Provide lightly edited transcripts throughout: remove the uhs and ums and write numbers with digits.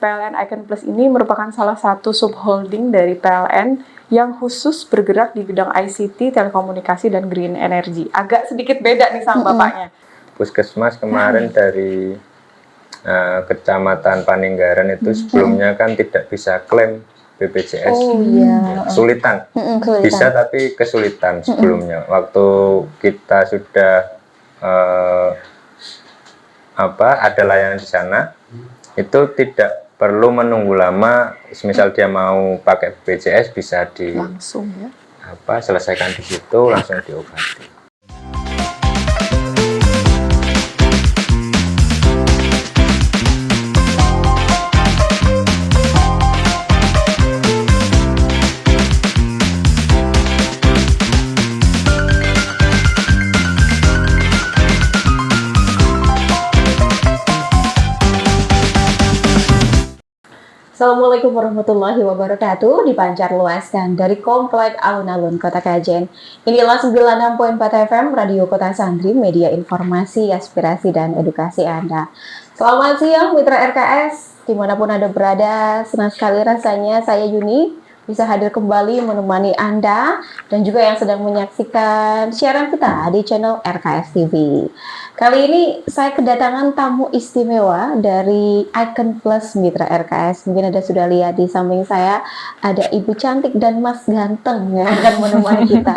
PLN Icon Plus ini merupakan salah satu subholding dari PLN yang khusus bergerak di bidang ICT, telekomunikasi, dan green energy. Agak sedikit beda nih sama bapaknya. Puskesmas kemarin dari Kecamatan Paninggaran itu sebelumnya kan tidak bisa klaim BPJS. Kesulitan. Bisa tapi kesulitan sebelumnya. Waktu kita sudah ada layanan di sana, itu tidak perlu menunggu lama. Misal dia mau pakai BPJS bisa Langsung ya. Selesaikan di situ, langsung diobati. Assalamualaikum warahmatullahi wabarakatuh. Dipancar luaskan dari Komplek Alun-Alun Kota Kajen. Inilah 96.4 FM Radio Kota Santri, media informasi, aspirasi, dan edukasi Anda. Selamat siang mitra RKS, dimanapun Anda berada. Senang sekali rasanya saya Yuni bisa hadir kembali menemani Anda dan juga yang sedang menyaksikan siaran kita di channel RKS TV. Kali ini saya kedatangan tamu istimewa dari Icon Plus Mitra RKS. Mungkin Anda sudah lihat di samping saya ada Ibu cantik dan Mas ganteng yang akan menemani kita.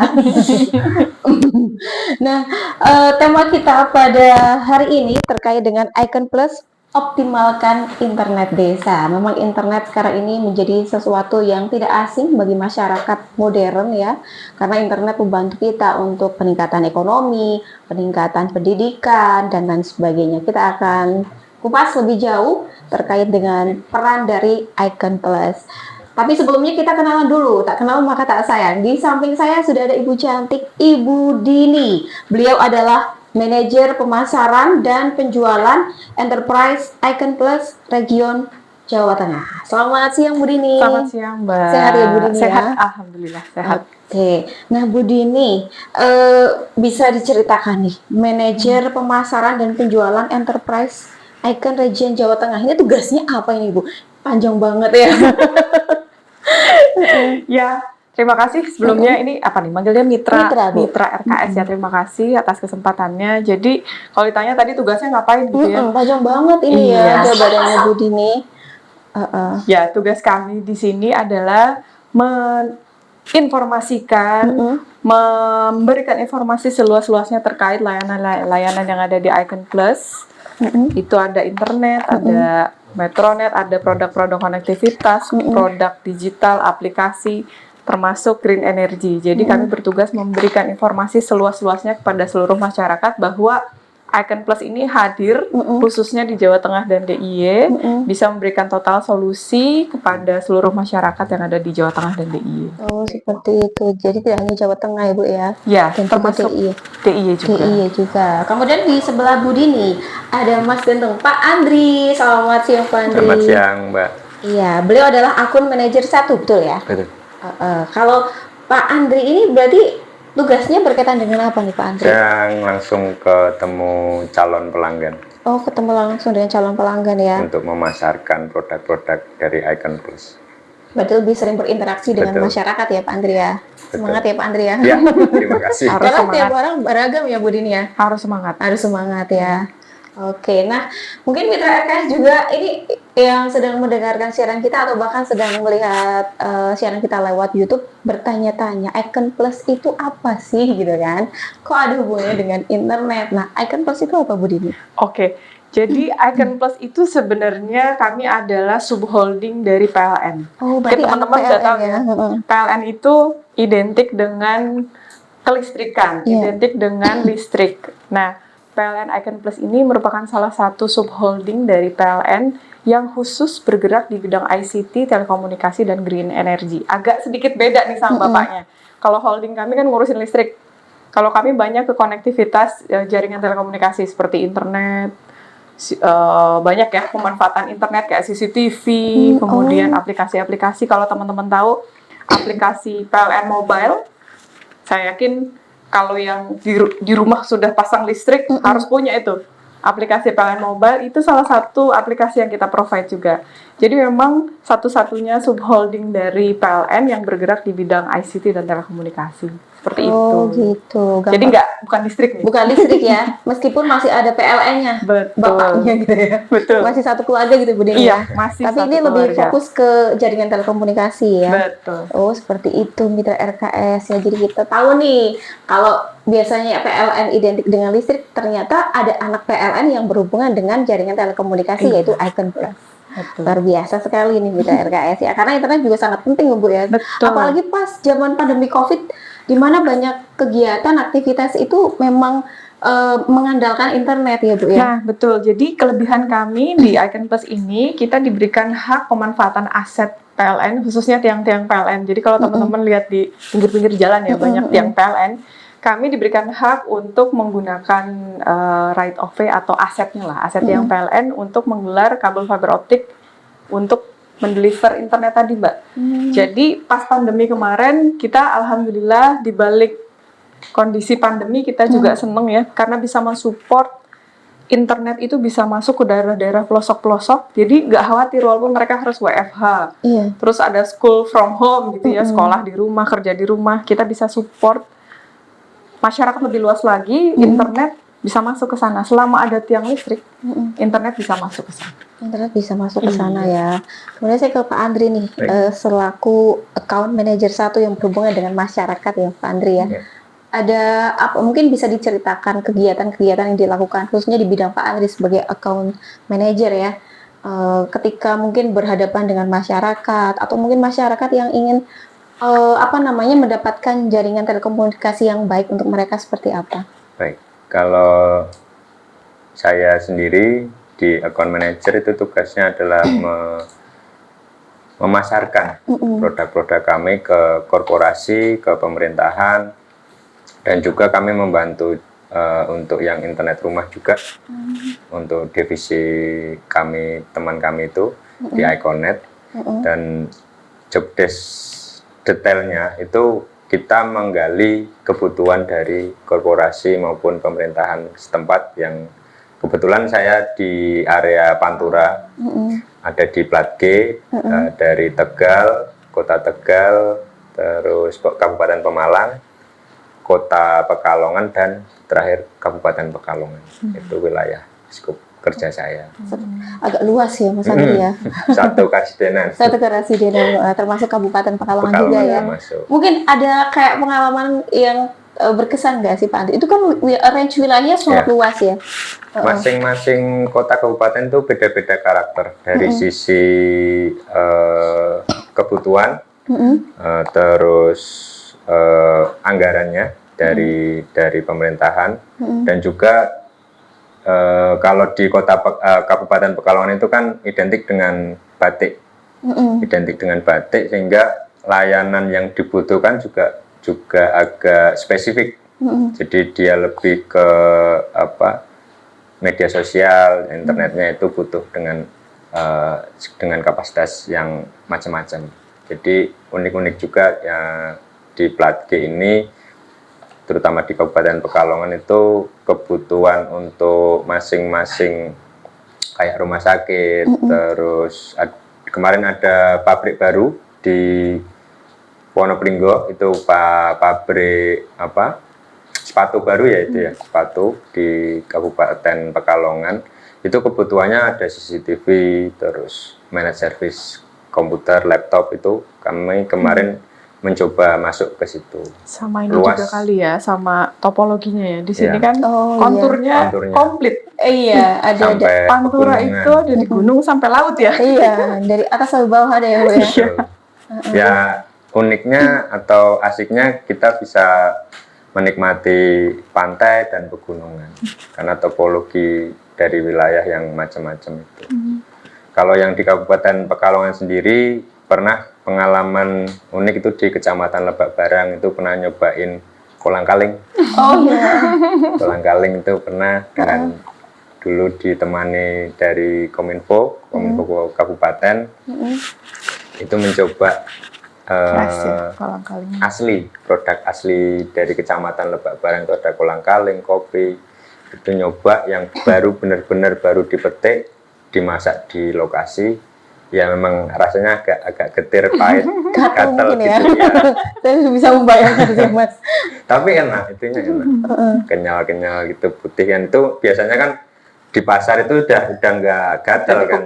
Nah, tema kita pada hari ini terkait dengan Icon Plus, optimalkan internet desa. Memang internet sekarang ini menjadi sesuatu yang tidak asing bagi masyarakat modern ya, karena internet membantu kita untuk peningkatan ekonomi, peningkatan pendidikan, dan lain sebagainya. Kita akan kupas lebih jauh terkait dengan peran dari Icon Plus. Tapi sebelumnya kita kenalan dulu, tak kenal maka tak sayang. Di samping saya sudah ada Ibu cantik, Ibu Dini. Beliau adalah Manajer Pemasaran dan Penjualan Enterprise Icon Plus Region Jawa Tengah. Selamat siang Bu Dini. Selamat siang Mbak. Sehat ya Bu Dini? Sehat, ya? Alhamdulillah sehat. Oke. Nah Bu Dini, bisa diceritakan nih, Manajer Pemasaran dan Penjualan Enterprise Icon Region Jawa Tengah, ini tugasnya apa ini Bu? Panjang banget ya. Ya, terima kasih sebelumnya. Ini apa nih? Manggilnya Mitra RKS ya. Terima kasih atas kesempatannya. Jadi kalau ditanya tadi tugasnya ngapain gitu ya? Panjang banget ini ya jabatannya Bu Dini. Ya, tugas kami di sini adalah menginformasikan, memberikan informasi seluas-luasnya terkait layanan yang ada di Icon Plus. Itu ada internet, ada Metronet, ada produk-produk konektivitas, produk digital, aplikasi, termasuk green energy. Jadi kami bertugas memberikan informasi seluas-luasnya kepada seluruh masyarakat bahwa Icon Plus ini hadir khususnya di Jawa Tengah dan DIY, bisa memberikan total solusi kepada seluruh masyarakat yang ada di Jawa Tengah dan DIY. Oh, seperti itu. Jadi tidak hanya Jawa Tengah ya Bu ya? Ya, termasuk DIY juga. DIY juga. Kemudian di sebelah Bu Dini ada Mas Ganteng, Pak Andri. Selamat siang Pak Andri. Selamat siang Mbak. Iya, beliau adalah akun manajer 1, betul ya? Betul. Kalau Pak Andri ini berarti tugasnya berkaitan dengan apa nih Pak Andri? Saya langsung ketemu calon pelanggan. Oh, ketemu langsung dengan calon pelanggan ya? Untuk memasarkan produk-produk dari Icon Plus. Berarti lebih sering berinteraksi dengan masyarakat ya Pak Andri ya? Semangat ya Pak Andri ya? Ya, terima kasih. Karena tiap orang beragam ya Bu Dini ya? Harus semangat. Harus semangat ya. Oke, nah mungkin Mitra RKS juga ini yang sedang mendengarkan siaran kita atau bahkan sedang melihat siaran kita lewat YouTube bertanya-tanya, Icon Plus itu apa sih gitu kan? Kok ada hubungannya dengan internet? Nah, Icon Plus itu apa Bu Dini? Oke, jadi Icon Plus itu sebenarnya kami adalah subholding dari PLN. Oh, berarti teman-teman sudah tahu ya? PLN itu identik dengan kelistrikan, identik dengan listrik. Nah, PLN Icon Plus ini merupakan salah satu subholding dari PLN yang khusus bergerak di bidang ICT, telekomunikasi, dan green energy. Agak sedikit beda nih sama bapaknya. Kalau holding kami kan ngurusin listrik. Kalau kami banyak ke konektivitas jaringan telekomunikasi seperti internet, banyak ya pemanfaatan internet kayak CCTV, kemudian aplikasi-aplikasi. Kalau teman-teman tahu aplikasi PLN Mobile, saya yakin kalau yang di rumah sudah pasang listrik harus punya itu. aplikasi PLN Mobile itu salah satu aplikasi yang kita provide juga. Jadi memang satu-satunya subholding dari PLN yang bergerak di bidang ICT dan telekomunikasi. Seperti Oh itu. gitu. Jadi bukan listrik nih. Bukan listrik ya, meskipun masih ada PLN-nya, Betul. bapaknya gitu ya. Betul. Masih satu keluarga gitu Buding Iya, ya. masih Tapi satu ini lebih keluarga. fokus ke jaringan telekomunikasi ya. Betul. Oh seperti itu mitra RKS ya. Jadi kita tahu nih kalau biasanya PLN identik dengan listrik, ternyata ada anak PLN yang berhubungan dengan jaringan telekomunikasi yaitu Icon Plus. Betul. Luar biasa sekali nih mitra RKS ya. Karena internet juga sangat penting Bu ya. Betul. Apalagi pas zaman pandemi COVID, di mana banyak kegiatan aktivitas itu memang mengandalkan internet ya Bu ya. Nah, betul. Jadi kelebihan kami di Icon Plus ini, kita diberikan hak pemanfaatan aset PLN, khususnya tiang-tiang PLN. Jadi kalau teman-teman lihat di pinggir-pinggir jalan ya, banyak tiang PLN, kami diberikan hak untuk menggunakan right of way atau asetnya lah, aset tiang PLN untuk menggelar kabel fiber optik untuk mendeliver internet tadi, Mbak. Jadi pas pandemi kemarin, kita alhamdulillah di balik kondisi pandemi kita juga seneng ya, karena bisa mensupport internet itu bisa masuk ke daerah-daerah pelosok-pelosok, jadi nggak khawatir walaupun mereka harus WFH. Iya. Terus ada school from home gitu ya, sekolah di rumah, kerja di rumah, kita bisa support masyarakat lebih luas lagi, internet bisa masuk ke sana. Selama ada tiang listrik, internet bisa masuk ke sana. Internet bisa masuk ke sana ya. Kemudian saya ke Pak Andri nih, selaku account manager 1 yang berhubungan dengan masyarakat ya Pak Andri ya. Ada apa, mungkin bisa diceritakan kegiatan-kegiatan yang dilakukan khususnya di bidang Pak Andri sebagai account manager ya, ketika mungkin berhadapan dengan masyarakat atau mungkin masyarakat yang ingin mendapatkan jaringan telekomunikasi yang baik untuk mereka seperti apa? Baik, kalau saya sendiri di account manager itu tugasnya adalah memasarkan produk-produk kami ke korporasi, ke pemerintahan, dan juga kami membantu untuk yang internet rumah juga, untuk divisi kami, teman kami itu di Iconet, dan job desk detailnya itu kita menggali kebutuhan dari korporasi maupun pemerintahan setempat. Yang kebetulan saya di area Pantura, ada di Plat G, dari Tegal, Kota Tegal, terus Kabupaten Pemalang, Kota Pekalongan, dan terakhir Kabupaten Pekalongan. Itu wilayah skup kerja saya. Agak luas ya Mas Andri ya. Satu karsidenan. Satu karsidenan, termasuk Kabupaten Pekalongan juga ya. Termasuk. Mungkin ada kayak pengalaman yang berkesan nggak sih Pak Andri? Itu kan range wilayahnya sangat luas ya. Masing-masing kota kabupaten itu beda-beda karakter dari sisi kebutuhan, terus anggarannya dari pemerintahan, dan juga kalau di kota Kabupaten Pekalongan itu kan identik dengan batik, sehingga layanan yang dibutuhkan juga agak spesifik. Jadi dia lebih ke media sosial, internetnya itu butuh dengan kapasitas yang macam-macam. Jadi unik-unik juga ya di Plat G ini, terutama di Kabupaten Pekalongan itu kebutuhan untuk masing-masing kayak rumah sakit, terus kemarin ada pabrik baru di Wonopringgo, itu pabrik sepatu baru ya, itu ya, sepatu di Kabupaten Pekalongan. Itu kebutuhannya ada CCTV, terus managed service komputer, laptop, itu kami kemarin mencoba masuk ke situ. Sama ini luas juga kali ya, sama topologinya ya. Di sini Iya. kan konturnya Konturnya. komplit. Iya, ada Sampai Pantura pegunungan. itu dari gunung sampai laut ya. iya, dari atas sampai bawah ada ya Bu ya. Betul. Ya, uniknya atau asiknya kita bisa menikmati pantai dan pegunungan karena topologi dari wilayah yang macam-macam itu. Kalau yang di Kabupaten Pekalongan sendiri, pernah pengalaman unik itu di Kecamatan Lebak Barang, itu pernah nyobain kolang-kaling. Oh iya. Kolang-kaling itu pernah, dengan dulu ditemani dari Kominfo Kabupaten, itu mencoba Kolang-kaling. asli, produk asli dari Kecamatan Lebak Barang, itu ada kolang-kaling, kopi, itu nyoba yang baru benar-benar baru dipetik, dimasak di lokasi, ya memang rasanya agak getir, pahit, gatal mungkin ya. gitu ya. Saya bisa membayangkan sih Mas. Tapi enak, itunya enak, kenyal-kenyal gitu, putih kan. Itu biasanya kan di pasar itu udah nggak gatal kan,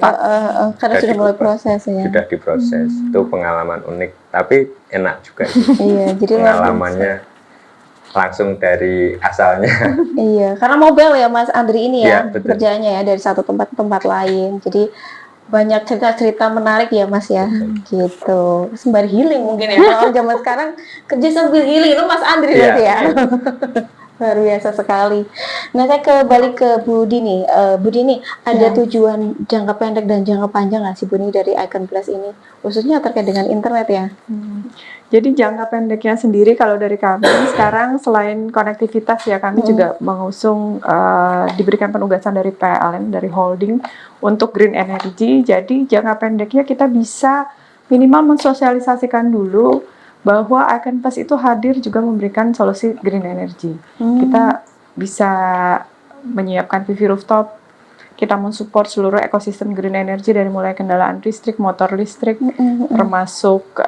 Karena sudah mulai proses ya. sudah diproses. Itu pengalaman unik, tapi enak juga sih. Iya, jadi pengalamannya langsung dari asalnya. iya, karena mobile ya Mas Andri ini ya, Iya, betul. kerjaannya ya dari satu tempat ke tempat lain. Jadi banyak cerita-cerita menarik ya Mas ya, gitu. Sembari healing mungkin ya. Kalau zaman sekarang kerja sambil healing, itu Mas Andri Iya, berarti ya. iya. Luar biasa sekali. Nah, saya balik ke Bu Dini. Bu Dini, ada tujuan jangka pendek dan jangka panjang nggak sih Bu Dini dari Icon Plus ini? Khususnya terkait dengan internet ya. Jadi jangka pendeknya sendiri kalau dari kami sekarang selain konektivitas ya kami juga mengusung diberikan penugasan dari PLN, dari holding untuk green energy. Jadi jangka pendeknya kita bisa minimal mensosialisasikan dulu bahwa Icon Plus itu hadir juga memberikan solusi green energy. Kita bisa menyiapkan PV rooftop, kita mensupport seluruh ekosistem green energy dari mulai kendaraan listrik, motor listrik, termasuk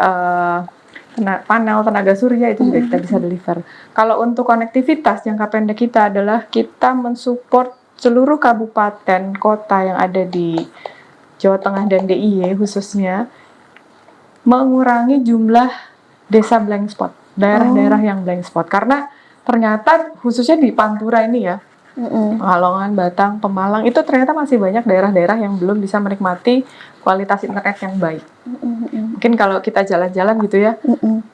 panel tenaga surya itu juga kita bisa deliver. Kalau untuk konektivitas jangka pendek kita adalah kita mensupport seluruh kabupaten kota yang ada di Jawa Tengah dan DIY khususnya mengurangi jumlah desa blank spot, daerah-daerah yang blank spot, karena ternyata khususnya di Pantura ini ya, Pekalongan, Batang, Pemalang itu ternyata masih banyak daerah-daerah yang belum bisa menikmati kualitas internet yang baik. Mungkin kalau kita jalan-jalan gitu ya,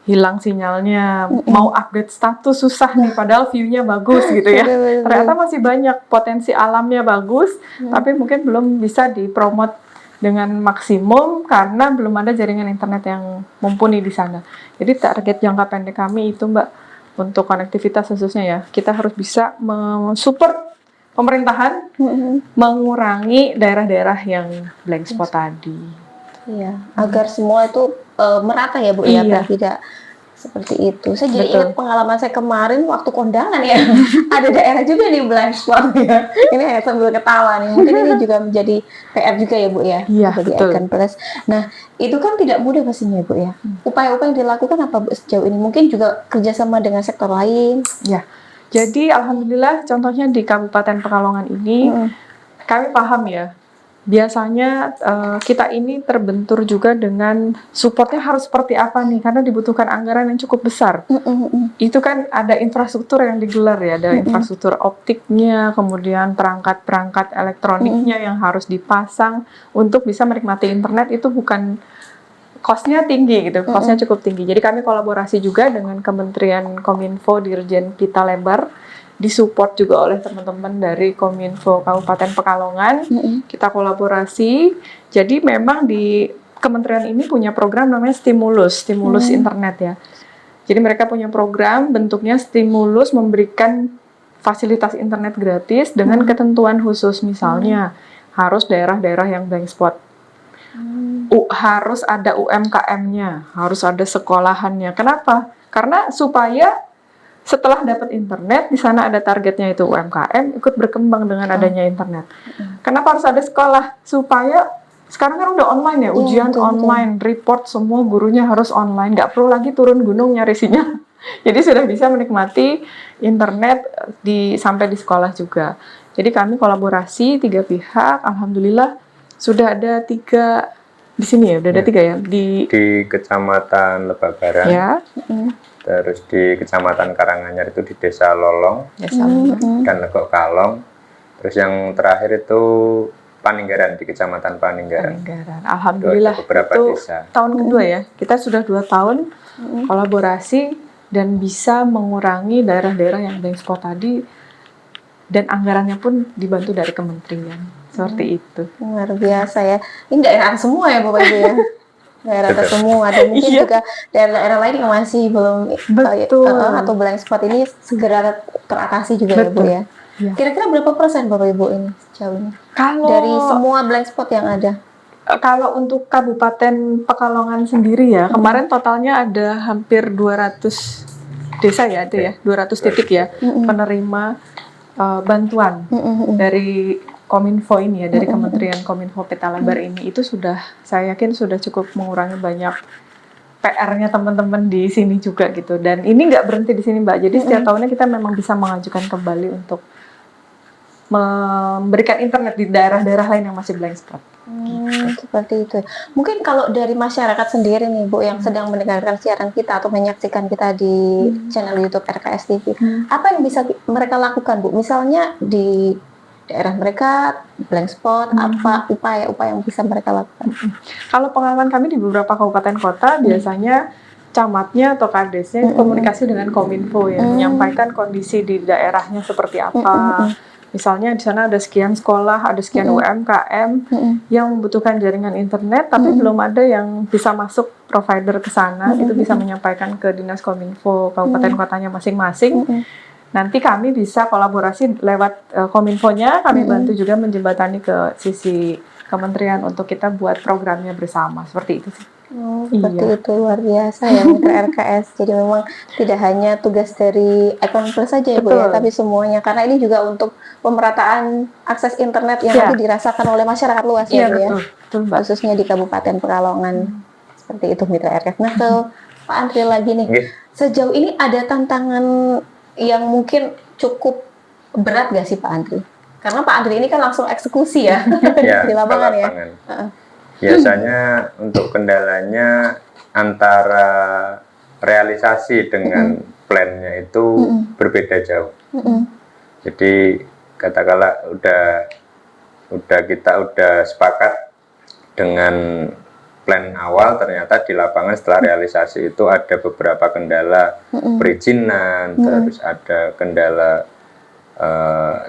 hilang sinyalnya, mau update status susah nih, padahal view-nya bagus gitu ya. Ternyata masih banyak potensi alamnya bagus, tapi mungkin belum bisa dipromot dengan maksimum karena belum ada jaringan internet yang mumpuni di sana. Jadi target jangka pendek kami itu Mbak, untuk konektivitas khususnya ya, kita harus bisa mensupport pemerintahan mengurangi daerah-daerah yang blank spot tadi. Iya, agar semua itu merata ya Bu ya, Iya. tidak seperti itu. Saya jadi Betul. ingat pengalaman saya kemarin waktu kondangan ya. Ada daerah juga di blank spot ya. Ini ya sambil ketawa nih. Mungkin ini juga menjadi PR juga ya Bu ya, Iya, bagi betul. Icon Plus. Nah, itu kan tidak mudah pastinya Bu ya. Upaya-upaya yang dilakukan apa Bu sejauh ini? Mungkin juga kerjasama dengan sektor lain. Ya, jadi alhamdulillah contohnya di Kabupaten Pekalongan ini kami paham ya. Biasanya kita ini terbentur juga dengan supportnya harus seperti apa nih, karena dibutuhkan anggaran yang cukup besar. Itu kan ada infrastruktur yang digelar ya, ada infrastruktur optiknya, kemudian perangkat-perangkat elektroniknya yang harus dipasang untuk bisa menikmati internet. Itu bukan cost-nya tinggi gitu, cost-nya cukup tinggi. Jadi kami kolaborasi juga dengan Kementerian Kominfo, Dirjen Pita Lebar, disupport juga oleh teman-teman dari Kominfo Kabupaten Pekalongan. Kita kolaborasi. Jadi memang di kementerian ini punya program namanya stimulus internet ya. Jadi mereka punya program bentuknya stimulus memberikan fasilitas internet gratis dengan ketentuan khusus, misalnya harus daerah-daerah yang blank spot. Harus ada UMKM-nya, harus ada sekolahannya. Kenapa? Karena supaya setelah dapat internet, di sana ada targetnya itu UMKM, ikut berkembang dengan adanya internet. Kenapa harus ada sekolah? Supaya sekarang kan udah online ya, ujian online, report semua gurunya harus online, nggak perlu lagi turun gunung nyari sinyal. Jadi sudah bisa menikmati internet sampai di sekolah juga. Jadi kami kolaborasi 3 pihak, alhamdulillah sudah ada 3 di sini ya, udah ada 3 ya di Kecamatan Lebabaran. Ya. Terus di Kecamatan Karanganyar itu di Desa Lolong dan Legok Kalong. Terus yang terakhir itu Paninggaran, di Kecamatan Paninggaran. Alhamdulillah itu beberapa desa. Tahun kedua ya, kita sudah 2 tahun kolaborasi dan bisa mengurangi daerah-daerah yang blank spot tadi, dan anggarannya pun dibantu dari kementerian. Seperti itu. Luar biasa ya. Ini daerah semua ya Bapak Ibu ya. Daerah semua, dan mungkin juga daerah-daerah lain yang masih belum atau blank spot ini segera teratasi juga ya Bu ya. Kira-kira berapa persen Bapak Ibu ini sejauh ini? Dari semua blank spot yang ada? Kalau untuk Kabupaten Pekalongan sendiri ya, kemarin totalnya ada hampir 200 desa ya, ada ya, 200 titik ya penerima bantuan dari Kominfo ini ya, dari Kementerian Kominfo Peta Lebar ini, itu sudah, saya yakin sudah cukup mengurangi banyak PR-nya teman-teman di sini juga gitu. Dan ini nggak berhenti di sini Mbak, jadi setiap tahunnya kita memang bisa mengajukan kembali untuk memberikan internet di daerah-daerah lain yang masih blank spot. Seperti itu. Mungkin kalau dari masyarakat sendiri nih Bu, yang sedang mendengarkan siaran kita atau menyaksikan kita di channel YouTube RKS TV, apa yang bisa mereka lakukan Bu? Misalnya di daerah mereka blank spot, apa upaya-upaya yang bisa mereka lakukan? Kalau pengalaman kami di beberapa kabupaten kota, biasanya camatnya atau kadesnya itu komunikasi dengan Kominfo ya, menyampaikan kondisi di daerahnya seperti apa. Misalnya di sana ada sekian sekolah, ada sekian UMKM yang membutuhkan jaringan internet, tapi belum ada yang bisa masuk provider ke sana. Itu bisa menyampaikan ke Dinas Kominfo kabupaten kotanya masing-masing. Nanti kami bisa kolaborasi lewat Kominfonya, kami bantu juga menjembatani ke sisi kementerian untuk kita buat programnya bersama, seperti itu sih. Seperti itu, luar biasa ya Mitra RKS. Jadi memang tidak hanya tugas dari Icon Plus saja ya Bu ya, tapi semuanya, karena ini juga untuk pemerataan akses internet yang nanti dirasakan oleh masyarakat luas ya Bu ya, khususnya di Kabupaten Pekalongan. Seperti itu Mitra RKS. Nah ke Pak Andri lagi nih, sejauh ini ada tantangan yang mungkin cukup berat gak sih Pak Andri? Karena Pak Andri ini kan langsung eksekusi ya, di lapangan ya. Biasanya untuk kendalanya antara realisasi dengan plannya itu berbeda jauh. Jadi katakanlah kita udah sepakat dengan plan awal, ternyata di lapangan setelah realisasi itu ada beberapa kendala perizinan, terus ada kendala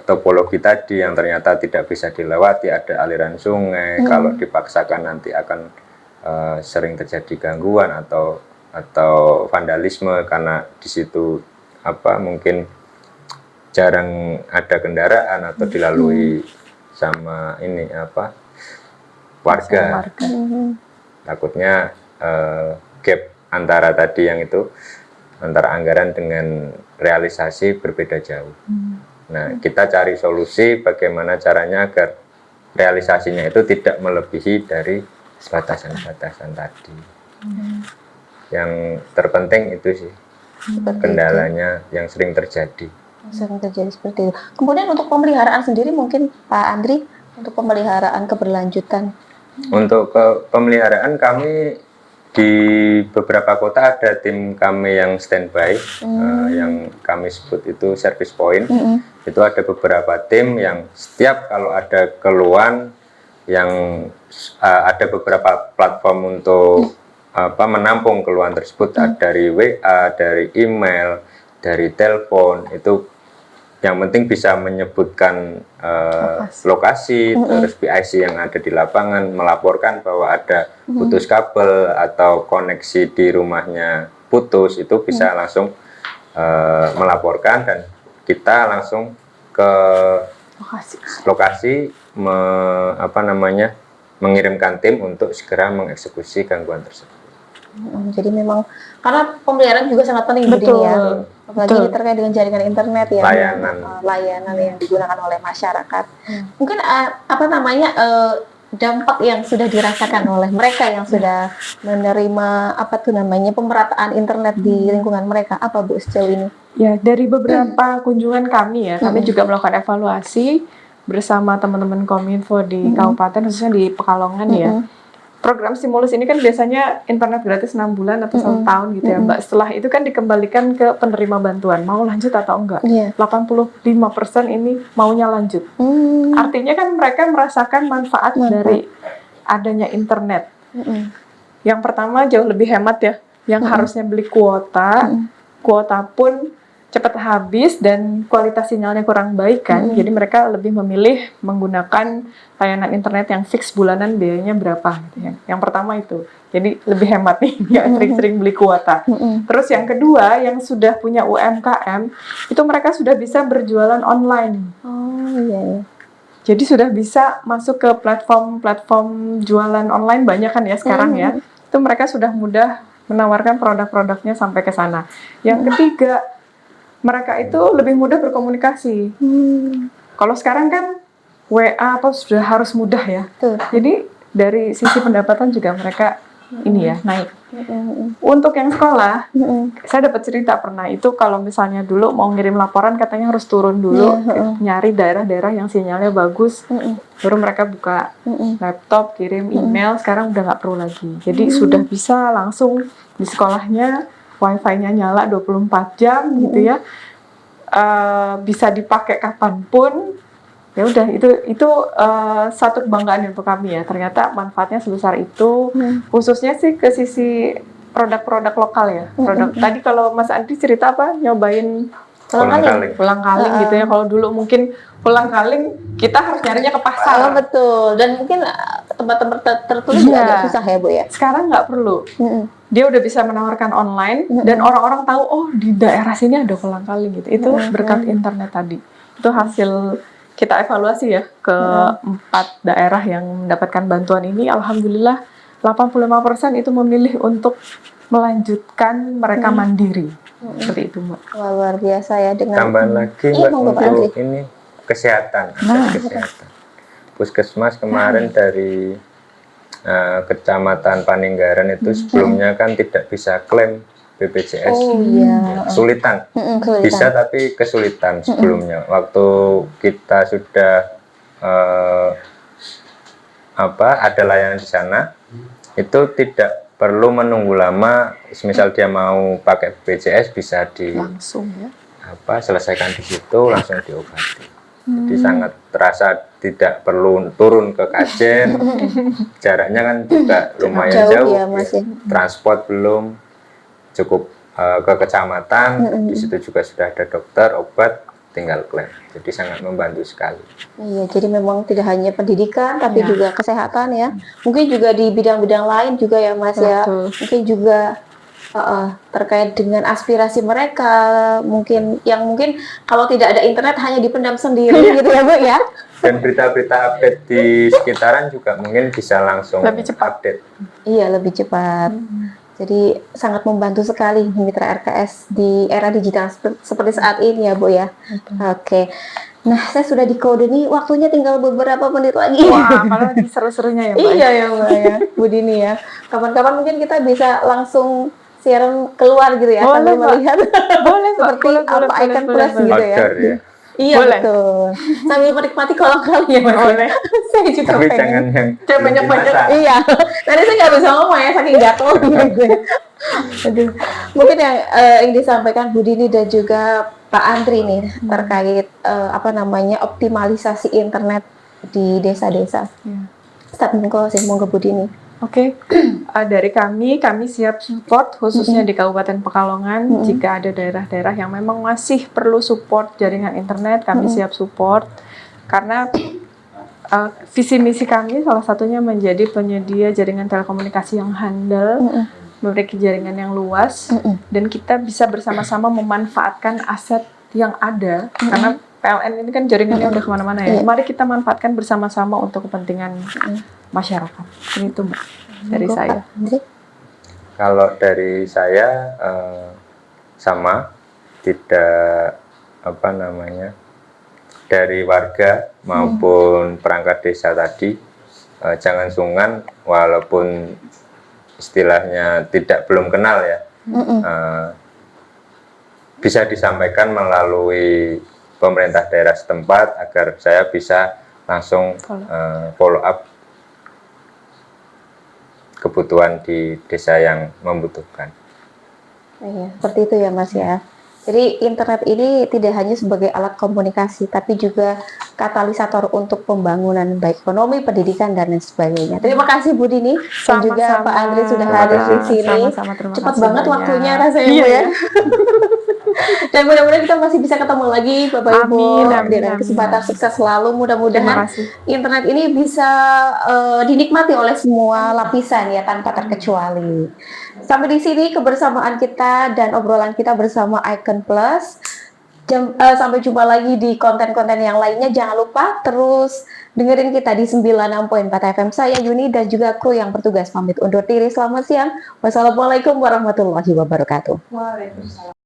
topologi tadi yang ternyata tidak bisa dilewati, ada aliran sungai, kalau dipaksakan nanti akan sering terjadi gangguan atau vandalisme karena di situ mungkin jarang ada kendaraan atau dilalui sama warga. Takutnya gap antara tadi yang itu antara anggaran dengan realisasi berbeda jauh. Nah, kita cari solusi bagaimana caranya agar realisasinya itu tidak melebihi dari batasan-batasan tadi. Yang terpenting itu sih kendalanya yang sering terjadi. Sering terjadi seperti itu. Kemudian untuk pemeliharaan sendiri mungkin Pak Andri, untuk pemeliharaan keberlanjutan. Untuk pemeliharaan kami di beberapa kota ada tim kami yang standby, yang kami sebut itu service point. Itu ada beberapa tim yang setiap kalau ada keluhan, yang ada beberapa platform untuk menampung keluhan tersebut, dari WA, dari email, dari telepon. Itu yang penting bisa menyebutkan lokasi, terus PIC yang ada di lapangan, melaporkan bahwa ada putus kabel atau koneksi di rumahnya putus, itu bisa langsung melaporkan dan kita langsung ke lokasi mengirimkan tim untuk segera mengeksekusi gangguan tersebut. Jadi memang karena pemeliharaan juga sangat penting Betul. Ya. Apalagi ini terkait dengan jaringan internet ya, layanan yang digunakan oleh masyarakat. Mungkin dampak yang sudah dirasakan oleh mereka yang sudah menerima pemerataan internet di lingkungan mereka, apa Bu sejauh ini? Ya, dari beberapa kunjungan kami ya, kami juga melakukan evaluasi bersama teman-teman Kominfo di kabupaten, khususnya di Pekalongan ya. Program stimulus ini kan biasanya internet gratis 6 bulan atau 1 tahun gitu ya Mbak. Setelah itu kan dikembalikan ke penerima bantuan, mau lanjut atau enggak. 85% ini maunya lanjut. Artinya kan mereka merasakan manfaat dari adanya internet. Yang pertama jauh lebih hemat ya. Yang harusnya beli kuota pun cepat habis dan kualitas sinyalnya kurang baik kan. Jadi mereka lebih memilih menggunakan layanan internet yang fix bulanan, biayanya berapa gitu ya. Yang pertama itu. Jadi lebih hemat nih, nggak sering-sering beli kuota. Terus yang kedua, yang sudah punya UMKM, itu mereka sudah bisa berjualan online. Jadi sudah bisa masuk ke platform jualan online, banyak kan ya sekarang ya. Itu mereka sudah mudah menawarkan produk-produknya sampai ke sana. Yang ketiga, mereka itu lebih mudah berkomunikasi. Kalau sekarang kan WA apa sudah harus mudah ya. Tuh. Jadi dari sisi pendapatan juga mereka ini ya naik. Untuk yang sekolah, saya dapat cerita pernah itu kalau misalnya dulu mau ngirim laporan katanya harus turun dulu nyari daerah-daerah yang sinyalnya bagus, baru mereka buka laptop kirim email. Sekarang udah nggak perlu lagi. Jadi sudah bisa langsung di sekolahnya wifi-nya nyala 24 jam gitu ya. Bisa dipakai kapanpun. Ya udah itu satu kebanggaan untuk kami ya, ternyata manfaatnya sebesar itu, khususnya sih ke sisi produk-produk lokal ya. Tadi kalau Mas Andri cerita apa nyobain pulang kaling gitu ya. Kalau dulu mungkin pulang kaling kita harus nyarinya ke pasar. Betul, dan mungkin tempat-tempat tertentu juga agak susah ya Bu ya. Sekarang nggak perlu. Dia udah bisa menawarkan online dan orang-orang tahu oh di daerah sini ada pulang kaling gitu. Itu berkat internet tadi. Itu hasil kita evaluasi ya ke 4 daerah yang mendapatkan bantuan ini. Alhamdulillah 85% itu memilih untuk melanjutkan mereka mandiri. Seperti itu Mbak. Wah, luar biasa ya dengan Tambahan lagi Mbak untuk ini kesehatan. Kesehatan. Puskesmas kemarin dari Kecamatan Paninggaran itu sebelumnya kan tidak bisa klaim BPJS. Kesulitan. Bisa tapi kesulitan sebelumnya. Waktu kita sudah ada layanan di sana, itu tidak perlu menunggu lama. Misal dia mau pakai BPJS bisa Langsung ya. selesaikan di situ, langsung diobati. Jadi sangat terasa, tidak perlu turun ke Kajen. Jaraknya kan juga lumayan jauh ya, Mas, ya. Transport belum cukup, ke kecamatan, di situ juga sudah ada dokter, obat, tinggal klaim. Jadi sangat membantu sekali. Iya, jadi memang tidak hanya pendidikan tapi juga kesehatan ya. Mungkin juga di bidang-bidang lain juga ya Mas ya. Mungkin juga terkait dengan aspirasi mereka, mungkin kalau tidak ada internet hanya dipendam sendiri gitu ya Bu ya. Dan berita-berita update di sekitaran juga mungkin bisa langsung lebih cepat. update. Iya, lebih cepat. Jadi sangat membantu sekali mitra RKS di era digital seperti saat ini ya Bu ya. Oke. Nah, saya sudah di kode nih, waktunya tinggal beberapa menit lagi. Wah, kalau lagi seru-serunya ya Mbak. Iya ya Mbak ya, Bu Dini ya. Kapan-kapan mungkin kita bisa langsung siaran keluar gitu ya, sambil melihat seperti apa Icon Plus gitu ya. Iya boleh. Betul. Sambil menikmati kolam kali ya Mas. Boleh. Saya juga tapi pengen. jangan banyak-banyak. Iya. Nanti saya nggak bisa ngomong ya saking gatel gitu. Aduh. Mungkin yang ingin disampaikan Bu Dini dan juga Pak Andri nih terkait optimalisasi internet di desa-desa. Statement closing monggo Bu Dini. Oke, dari kami siap support khususnya di Kabupaten Pekalongan. Jika ada daerah-daerah yang memang masih perlu support jaringan internet, kami siap support. Karena visi misi kami salah satunya menjadi penyedia jaringan telekomunikasi yang handal, memiliki jaringan yang luas, dan kita bisa bersama-sama memanfaatkan aset yang ada. Karena PLN ini kan jaringannya udah kemana-mana ya. Mari kita manfaatkan bersama-sama untuk kepentingan masyarakat. Ini tuh Mbak dari saya. Kalau dari saya sama, tidak dari warga maupun perangkat desa tadi, jangan sungkan walaupun istilahnya belum kenal ya, bisa disampaikan melalui pemerintah daerah setempat agar saya bisa langsung follow up kebutuhan di desa yang membutuhkan. Iya, seperti itu ya Mas ya. Jadi internet ini tidak hanya sebagai alat komunikasi, tapi juga katalisator untuk pembangunan baik ekonomi, pendidikan dan lain sebagainya. Terima kasih Bu Dini dan juga Pak Andri sudah hadir di sini. Cepat banget waktunya rasanya Bu ya. Dan mudah-mudahan kita masih bisa ketemu lagi Bapak Ibu dengan kesempatan sukses selalu. Mudah-mudahan internet ini bisa dinikmati oleh semua lapisan ya tanpa terkecuali. Sampai di sini kebersamaan kita dan obrolan kita bersama Icon Plus. Sampai jumpa lagi di konten-konten yang lainnya. Jangan lupa terus dengerin kita di 96.4 FM. Saya Yuni dan juga kru yang bertugas pamit undur diri. Selamat siang. Wassalamualaikum warahmatullahi wabarakatuh. Waalaikumsalam.